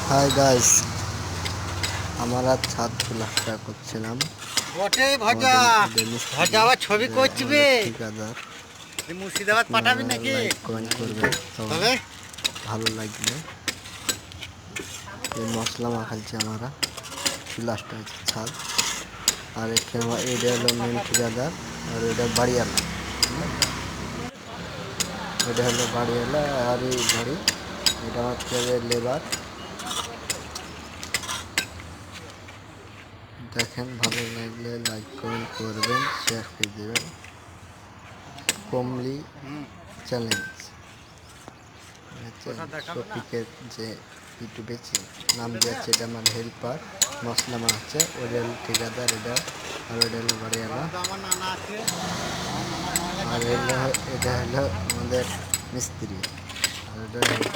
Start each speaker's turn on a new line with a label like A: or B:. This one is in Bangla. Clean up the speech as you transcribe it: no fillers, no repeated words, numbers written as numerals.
A: হাই গাইস, আমরা ছাদ প্লাস্টার করছিলাম।
B: বটে ভজা ভজা আবার ছবি করছিবে
A: ঠিকাদার
B: মুর্শিদাবাদ পাঠাবি নাকি?
A: লাইক কমেন্ট করবেন সবাই,
B: তবে
A: ভালো লাগবে। এই মশলা মাখাচ্ছি আমরা, প্লাস্টার হচ্ছে ছাদ। আর এখানে এটা হলো মেন ঠিকাদার, আর এটা বাড়িওয়ালা। এটা হলো বাড়িওয়ালা আর এই বাড়ি, এটা হচ্ছে লেবার। দেখেন, ভালো লাগলে লাইক কমেন্ট করবেন, শেয়ার করে দেবেন। কমলি চ্যালেঞ্জ শফিকের যে ইউটিউবে নাম দিয়েছে, এটা আমার হেল্পার। মশলা মারছে, ওটা হলো ঠিকাদার, এটা আর ওটা হলো বাড়িওয়ালা। আর এটা হলো আমাদের মিস্ত্রি, আর এটা হলো